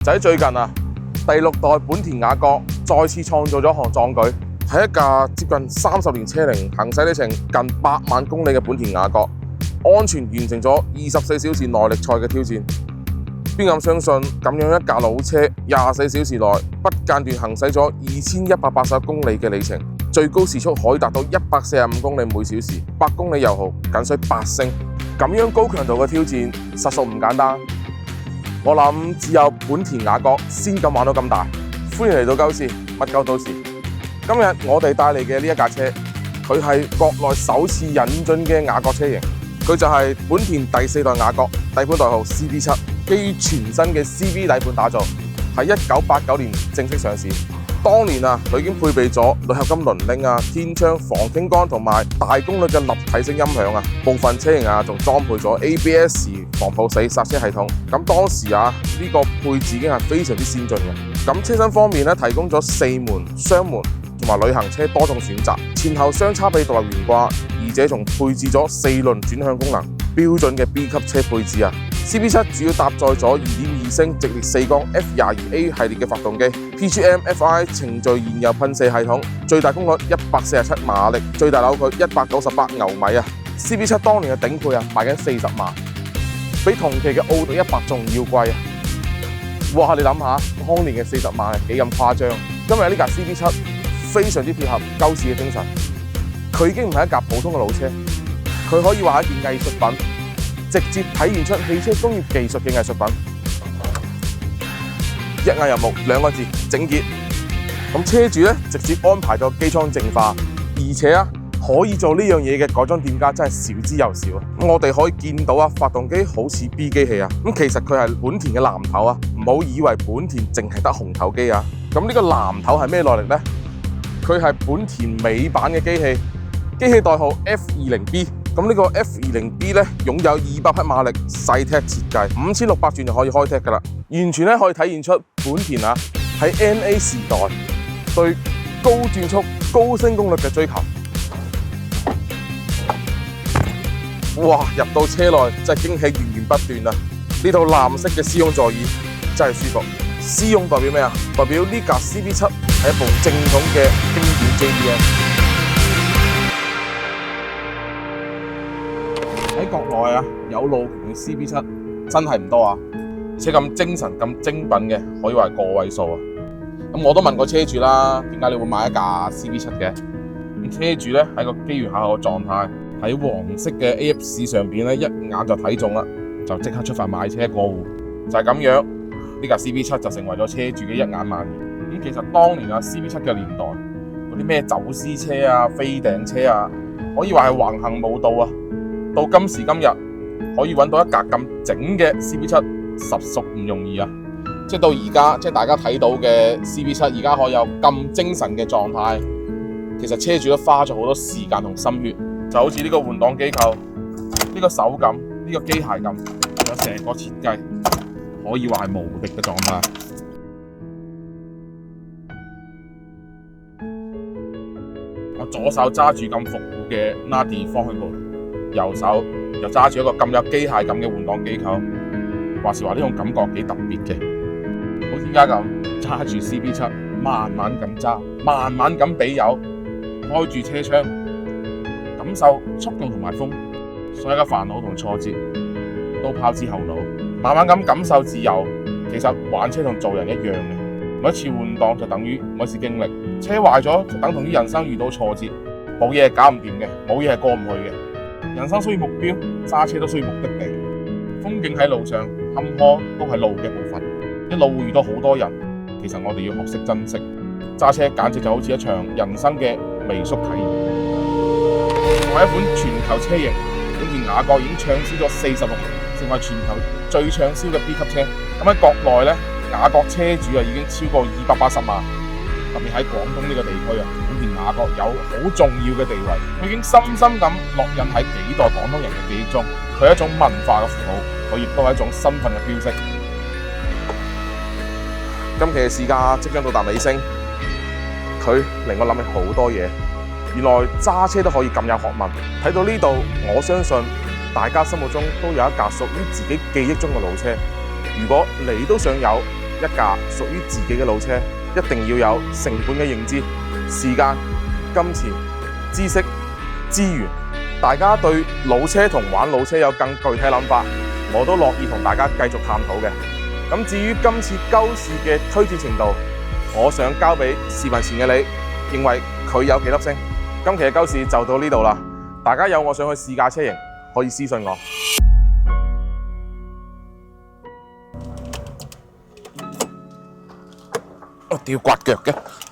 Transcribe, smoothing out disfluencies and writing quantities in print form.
就喺最近啊，第6代本田雅閣再次創造咗項壯舉，係一架接近30年車齡、行駛里程近8萬公里嘅本田雅閣，安全完成咗24小時耐力賽嘅挑戰。邊敢相信咁樣一架老車24小時內不間斷行駛咗2180公里嘅里程，最高時速可以達到145公里每小時，100公里油耗僅需8升。咁樣高強度嘅挑戰，實屬唔簡單。我諗只有本田雅閣先敢玩到咁大。歡迎嚟到鳩時，乜鳩都市。今日我哋帶嚟嘅呢一架車，佢係國內首次引進嘅雅閣車型，佢就係本田第4代雅閣，底盤代號 CB7， 基於全新嘅 CB 底盤打造，喺1989年正式上市。當年啊，佢已經配備咗鋁合金輪鈴啊、天窗、防傾桿同埋大功率嘅立體聲音響啊。部分車型啊，仲裝配咗 ABS 防抱死剎車系統。咁當時啊，呢個配置已經係非常之先進嘅。咁車身方面咧，提供咗4門、雙門同埋旅行車多種選擇，前後雙叉臂獨立懸掛，而且仲配置咗4輪轉向功能，標準嘅 B 級車配置啊。CB7 主要搭載咗2.2升直列4缸 F22A 系列嘅發動機 ，PGM FI 程序燃油噴射系統，最大功率147馬力，最大扭矩198牛米啊。CB7 當年嘅頂配啊，賣緊40萬，比同期嘅奧迪100仲要貴啊！哇，你諗下，當年嘅40萬係幾咁誇張？今日呢架 CB7 非常之貼合鳩時嘅精神，佢已經唔係一架普通嘅老車，佢可以話係一件藝術品。直接體現出汽車工業技術嘅藝術品，一眼入目2個字：整潔。咁車主咧直接安排咗機艙淨化，而且啊可以做呢樣嘢嘅改裝店家真係少之又少啊！咁我哋可以見到啊，發動機好似 B 機器啊，咁其實佢係本田嘅藍頭啊，唔好以為本田淨係得紅頭機啊！咁呢個藍頭係咩耐力呢？佢係本田美版嘅機器，機器代號 F20B。咁呢個 F20B 咧擁有200匹馬力，細踢設計，5600轉就可以開踢噶啦，完全咧可以體現出本田啊喺 NA 時代對高轉速、高升功率嘅追求。哇！入到車內真係驚喜源源不斷啊！呢套藍色嘅絲絨座椅真係舒服。絲絨代表咩啊？代表呢架 CB7 係一部正統嘅經典 JDM。喺國內啊，有路權嘅 CB7 真係唔多啊，而且咁精神、咁精品嘅，可以話係個位數啊。咁我都問過車主啦，點解你會買一架 CB7 嘅？咁車主咧喺個機緣巧合嘅狀態，喺黃色嘅 AF 市上邊咧一眼就睇中啦，就即刻出發買車過戶。就係咁樣，呢架 CB7 就成為咗車主嘅一眼萬年。咁其實當年啊 CB7 嘅年代，嗰啲咩走私車啊、飛頂車啊，可以話係橫行無道啊。到今時今日，可以揾到一架咁整嘅 CB7，實屬唔容易啊！即係到而家，即係大家睇到嘅 CB7，而家可以有咁精神嘅狀態，其實車主都花咗好多時間同心血，就好似呢個換擋機構、呢個手感、呢個機械感，有成個設計，可以話係無敵嘅狀態。我左手揸住咁復古嘅 Nardi 方向盤，右手又揸住一個咁有機械感嘅換擋機構，話時話呢種感覺幾特別嘅，好似而家咁揸住 CB7，慢慢咁揸，慢慢咁俾油，開住車窗，感受速度同埋風，所有嘅煩惱同挫折都拋之後腦，慢慢咁感受自由。其實玩車同做人一樣嘅，每一次換檔就等於每一次經歷，車壞咗就等同於人生遇到挫折，冇嘢係搞唔掂嘅，冇嘢係過唔去嘅。人生需要目標，揸車都需要目的地。風景喺路上，坎坷都係路嘅部分。一路會遇到好多人，其實我哋要學識珍惜。揸車簡直就好似一場人生嘅微縮體驗。作為一款全球車型，本田雅閣已經暢銷咗46年，成為全球最暢銷嘅 B 級車。咁喺國內咧，雅閣車主啊已經超過280萬。特別喺廣東呢個地區啊，本田雅閣有好重要嘅地位，佢已經深深咁烙印喺幾代廣東人嘅記憶中。佢係一種文化嘅符號，佢亦都係一種身份嘅標識。今期嘅試駕即將到達尾聲，佢令我諗起好多嘢。原來揸車都可以咁有學問。睇到呢度，我相信大家心目中都有一架屬於自己記憶中嘅老車。如果你都想有，一架屬於自己嘅老車，一定要有成本嘅認知、時間、金錢、知識、資源。大家對老車同玩老車有更具體諗法，我都樂意同大家繼續探討嘅。咁至於今次鳩試嘅推薦程度，我想交俾視頻前嘅你，認為佢有幾粒星？今期嘅鳩試就到呢度啦，大家有我想去試駕車型，可以私信我。我屌刮腳嘅〜